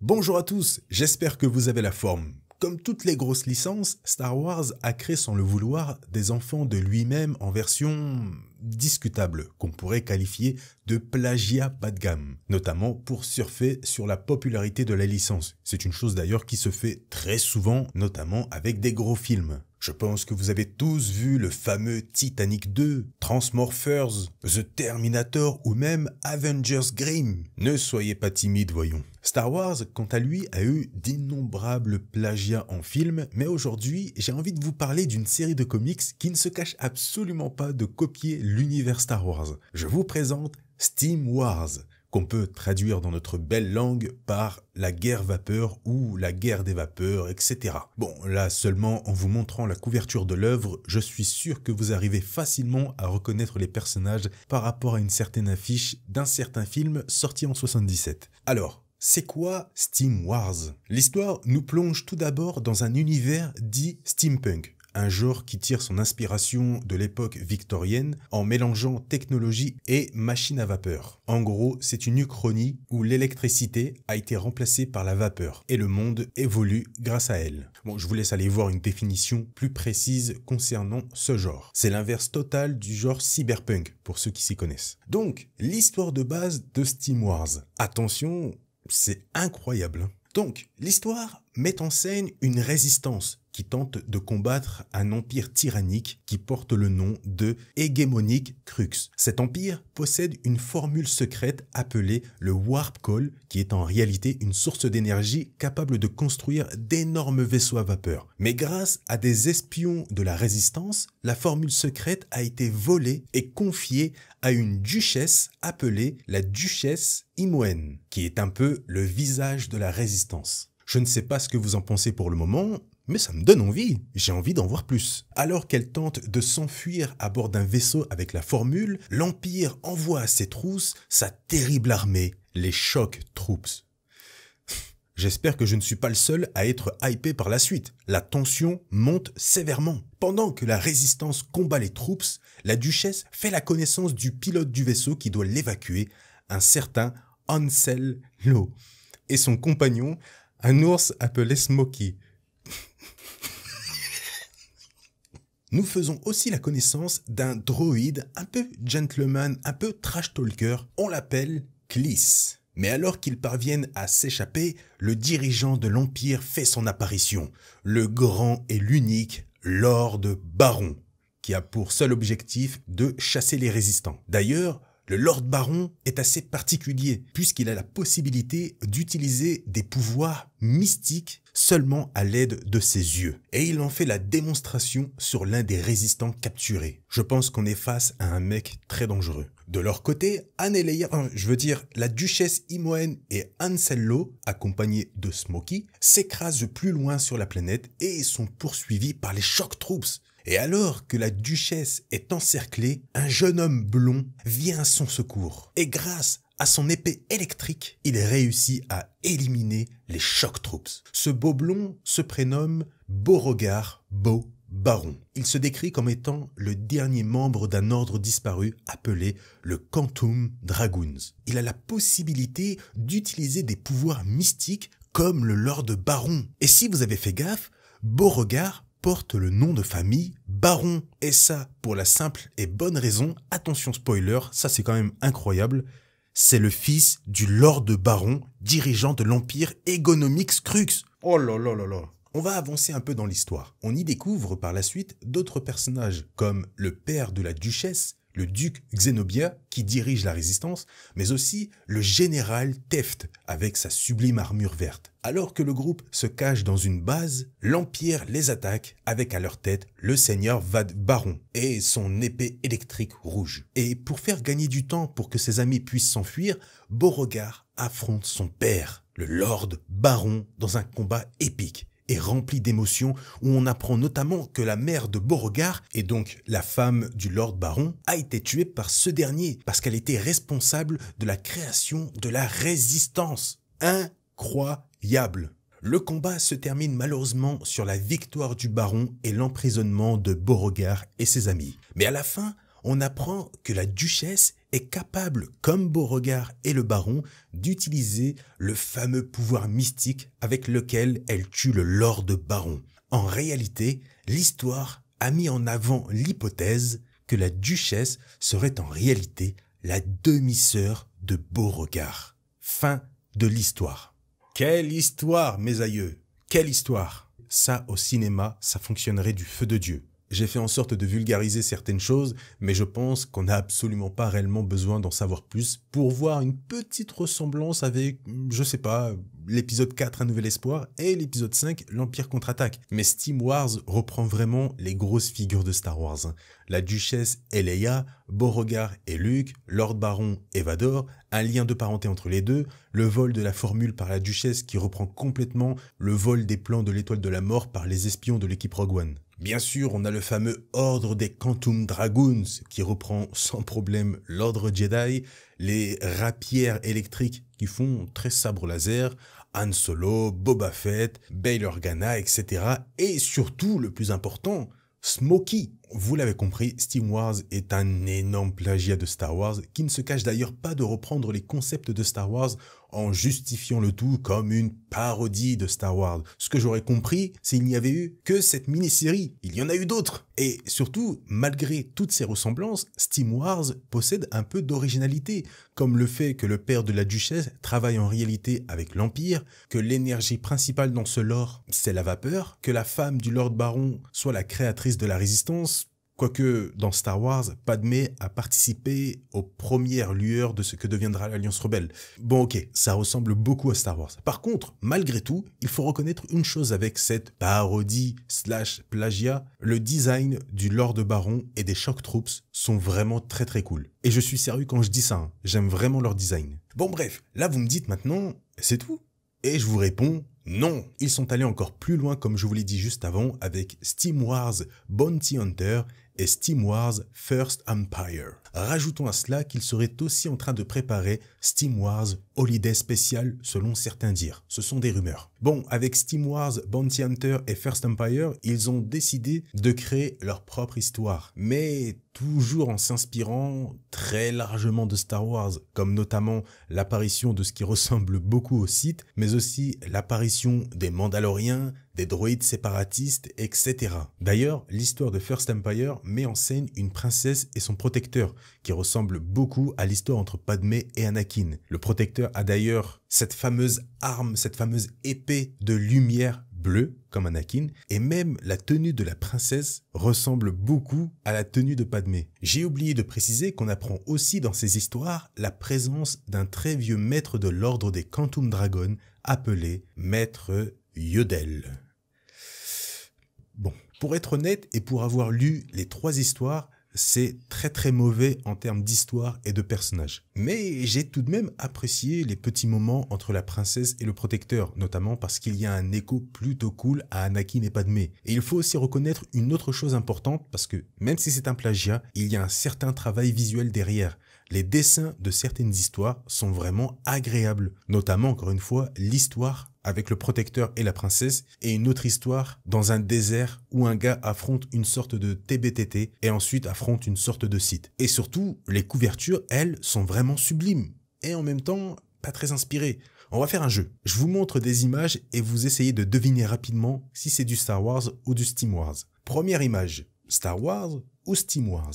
Bonjour à tous, j'espère que vous avez la forme. Comme toutes les grosses licences, Star Wars a créé sans le vouloir des enfants de lui-même en version discutable, qu'on pourrait qualifier de plagiat bas de gamme, notamment pour surfer sur la popularité de la licence. C'est une chose d'ailleurs qui se fait très souvent, notamment avec des gros films. Je pense que vous avez tous vu le fameux Titanic 2, Transmorphers, The Terminator ou même Avengers Grimm. Ne soyez pas timides, voyons. Star Wars, quant à lui, a eu d'innombrables plagiats en film, mais aujourd'hui, j'ai envie de vous parler d'une série de comics qui ne se cache absolument pas de copier l'univers Star Wars. Je vous présente Steam Wars, qu'on peut traduire dans notre belle langue par la guerre vapeur ou la guerre des vapeurs, etc. Bon, là seulement en vous montrant la couverture de l'œuvre, je suis sûr que vous arrivez facilement à reconnaître les personnages par rapport à une certaine affiche d'un certain film sorti en 77. Alors, c'est quoi Steam Wars? L'histoire nous plonge tout d'abord dans un univers dit steampunk, un genre qui tire son inspiration de l'époque victorienne en mélangeant technologie et machine à vapeur. En gros, c'est une uchronie où l'électricité a été remplacée par la vapeur et le monde évolue grâce à elle. Bon, je vous laisse aller voir une définition plus précise concernant ce genre. C'est l'inverse total du genre cyberpunk pour ceux qui s'y connaissent. Donc, l'histoire de base de Steam Wars. Attention, c'est incroyable. Donc, l'histoire met en scène une résistance qui tente de combattre un empire tyrannique qui porte le nom de Hégémonique Crux. Cet empire possède une formule secrète appelée le Warp Core, qui est en réalité une source d'énergie capable de construire d'énormes vaisseaux à vapeur. Mais grâce à des espions de la résistance, la formule secrète a été volée et confiée à une duchesse appelée la duchesse Imoen, qui est un peu le visage de la résistance. Je ne sais pas ce que vous en pensez pour le moment, mais ça me donne envie, j'ai envie d'en voir plus. Alors qu'elle tente de s'enfuir à bord d'un vaisseau avec la formule, l'Empire envoie à ses trousses sa terrible armée, les Shock Troops. J'espère que je ne suis pas le seul à être hypé par la suite. La tension monte sévèrement. Pendant que la résistance combat les troops, la duchesse fait la connaissance du pilote du vaisseau qui doit l'évacuer, un certain Ansel Law, et son compagnon, un ours appelé Smokey. Nous faisons aussi la connaissance d'un droïde un peu gentleman, un peu trash talker, on l'appelle Kliss. Mais alors qu'ils parviennent à s'échapper, le dirigeant de l'Empire fait son apparition, le grand et l'unique Lord Baron, qui a pour seul objectif de chasser les résistants. D'ailleurs, le Lord Baron est assez particulier puisqu'il a la possibilité d'utiliser des pouvoirs mystiques seulement à l'aide de ses yeux. Et il en fait la démonstration sur l'un des résistants capturés. Je pense qu'on est face à un mec très dangereux. De leur côté, Anne et Leia, la duchesse Imoen et Ansel Law, accompagnés de Smokey, s'écrasent plus loin sur la planète et sont poursuivis par les Shock Troops. Et alors que la duchesse est encerclée, un jeune homme blond vient à son secours. Et grâce à son épée électrique, il réussit à éliminer les Shock Troops. Ce beau blond se prénomme Beauregard Beau Baron. Il se décrit comme étant le dernier membre d'un ordre disparu appelé le Quantum Dragoons. Il a la possibilité d'utiliser des pouvoirs mystiques comme le Lord Baron. Et si vous avez fait gaffe, Beauregard porte le nom de famille Baron. Et ça, pour la simple et bonne raison, attention spoiler, ça c'est quand même incroyable, c'est le fils du Lord Baron, dirigeant de l'Empire Hégémonique Crux. Oh là là là là. On va avancer un peu dans l'histoire. On y découvre par la suite d'autres personnages, comme le père de la duchesse, le duc Xenobia, qui dirige la résistance, mais aussi le général Teft, avec sa sublime armure verte. Alors que le groupe se cache dans une base, l'Empire les attaque avec à leur tête le seigneur Vad Baron et son épée électrique rouge. Et pour faire gagner du temps pour que ses amis puissent s'enfuir, Beauregard affronte son père, le Lord Baron, dans un combat épique et rempli d'émotions où on apprend notamment que la mère de Beauregard, et donc la femme du Lord Baron, a été tuée par ce dernier parce qu'elle était responsable de la création de la résistance. Incroyable. Le combat se termine malheureusement sur la victoire du Baron et l'emprisonnement de Beauregard et ses amis. Mais à la fin, on apprend que la duchesse est capable, comme Beauregard et le baron, d'utiliser le fameux pouvoir mystique avec lequel elle tue le Lord Baron. En réalité, l'histoire a mis en avant l'hypothèse que la duchesse serait en réalité la demi-sœur de Beauregard. Fin de l'histoire. Quelle histoire, mes aïeux! Quelle histoire! Ça, au cinéma, ça fonctionnerait du feu de Dieu. J'ai fait en sorte de vulgariser certaines choses, mais je pense qu'on n'a absolument pas réellement besoin d'en savoir plus pour voir une petite ressemblance avec, je sais pas, l'épisode 4, Un Nouvel Espoir, et l'épisode 5, l'Empire contre-attaque. Mais Steam Wars reprend vraiment les grosses figures de Star Wars. La duchesse et Leia, Beauregard et Luke, Lord Baron et Vador, un lien de parenté entre les deux, le vol de la formule par la duchesse qui reprend complètement le vol des plans de l'étoile de la mort par les espions de l'équipe Rogue One. Bien sûr, on a le fameux ordre des Quantum Dragoons qui reprend sans problème l'ordre Jedi, les rapières électriques qui font très sabre laser, Han Solo, Boba Fett, Bail Organa, etc. Et surtout, le plus important, Smokey. Vous l'avez compris, Steam Wars est un énorme plagiat de Star Wars qui ne se cache d'ailleurs pas de reprendre les concepts de Star Wars en justifiant le tout comme une parodie de Star Wars. Ce que j'aurais compris, s'il n'y avait eu que cette mini-série. Il y en a eu d'autres. Et surtout, malgré toutes ces ressemblances, Steam Wars possède un peu d'originalité, comme le fait que le père de la duchesse travaille en réalité avec l'Empire, que l'énergie principale dans ce lore, c'est la vapeur, que la femme du Lord Baron soit la créatrice de la résistance. Quoique, dans Star Wars, Padmé a participé aux premières lueurs de ce que deviendra l'Alliance Rebelle. Bon ok, ça ressemble beaucoup à Star Wars. Par contre, malgré tout, il faut reconnaître une chose avec cette parodie / plagiat, le design du Lord Baron et des Shock Troops sont vraiment très très cool. Et je suis sérieux quand je dis ça, hein. J'aime vraiment leur design. Bon bref, là vous me dites maintenant, c'est tout? Et je vous réponds, non, ils sont allés encore plus loin comme je vous l'ai dit juste avant avec Steam Wars Bounty Hunter et Steam Wars First Empire. Rajoutons à cela qu'ils seraient aussi en train de préparer Steam Wars Holiday Special selon certains dires. Ce sont des rumeurs. Bon, avec Steam Wars Bounty Hunter et First Empire, ils ont décidé de créer leur propre histoire, mais toujours en s'inspirant très largement de Star Wars, comme notamment l'apparition de ce qui ressemble beaucoup au Sith, mais aussi l'apparition des Mandaloriens, des droïdes séparatistes, etc. D'ailleurs, l'histoire de First Empire met en scène une princesse et son protecteur, qui ressemble beaucoup à l'histoire entre Padmé et Anakin. Le protecteur a d'ailleurs cette fameuse arme, cette fameuse épée de lumière bleue, comme Anakin, et même la tenue de la princesse ressemble beaucoup à la tenue de Padmé. J'ai oublié de préciser qu'on apprend aussi dans ces histoires la présence d'un très vieux maître de l'ordre des Quantum Dragoons appelé Maître Yodel. Bon, pour être honnête et pour avoir lu les 3 histoires, c'est très très mauvais en termes d'histoire et de personnages. Mais j'ai tout de même apprécié les petits moments entre la princesse et le protecteur, notamment parce qu'il y a un écho plutôt cool à Anakin et Padmé. Et il faut aussi reconnaître une autre chose importante, parce que même si c'est un plagiat, il y a un certain travail visuel derrière. Les dessins de certaines histoires sont vraiment agréables, notamment encore une fois l'histoire avec le protecteur et la princesse, et une autre histoire dans un désert où un gars affronte une sorte de TBTT et ensuite affronte une sorte de Sith. Et surtout, les couvertures, elles, sont vraiment sublimes et en même temps pas très inspirées. On va faire un jeu. Je vous montre des images et vous essayez de deviner rapidement si c'est du Star Wars ou du Steam Wars. Première image, Star Wars ou Steam Wars.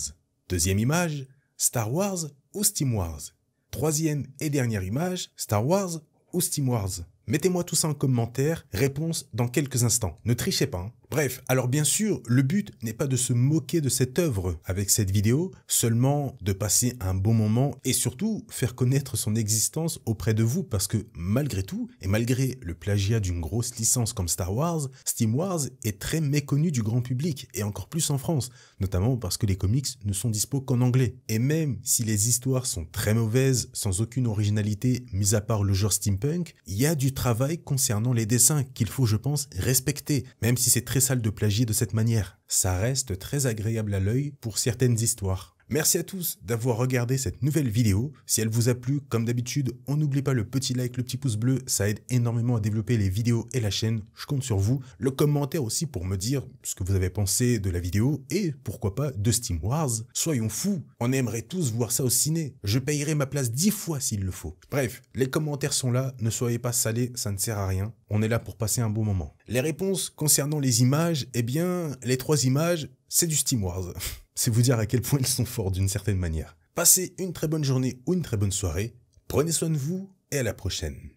Deuxième image, Star Wars ou Steam Wars. Troisième et dernière image, Star Wars ou Steam Wars. Mettez-moi tout ça en commentaire, réponse dans quelques instants. Ne trichez pas, hein. Bref, alors bien sûr, le but n'est pas de se moquer de cette œuvre avec cette vidéo, seulement de passer un bon moment et surtout faire connaître son existence auprès de vous parce que malgré tout, et malgré le plagiat d'une grosse licence comme Star Wars, Steam Wars est très méconnu du grand public et encore plus en France, notamment parce que les comics ne sont dispo qu'en anglais. Et même si les histoires sont très mauvaises, sans aucune originalité, mis à part le genre steampunk, il y a du travail concernant les dessins qu'il faut, je pense, respecter, même si c'est très sale de plagier de cette manière. Ça reste très agréable à l'œil pour certaines histoires. Merci à tous d'avoir regardé cette nouvelle vidéo. Si elle vous a plu, comme d'habitude, on n'oublie pas le petit like, le petit pouce bleu, ça aide énormément à développer les vidéos et la chaîne, je compte sur vous. Le commentaire aussi pour me dire ce que vous avez pensé de la vidéo et pourquoi pas de Steam Wars. Soyons fous, on aimerait tous voir ça au ciné. Je payerai ma place 10 fois s'il le faut. Bref, les commentaires sont là, ne soyez pas salés, ça ne sert à rien. On est là pour passer un bon moment. Les réponses concernant les images, eh bien, les 3 images, c'est du Steam Wars. C'est vous dire à quel point ils sont forts d'une certaine manière. Passez une très bonne journée ou une très bonne soirée. Prenez soin de vous et à la prochaine.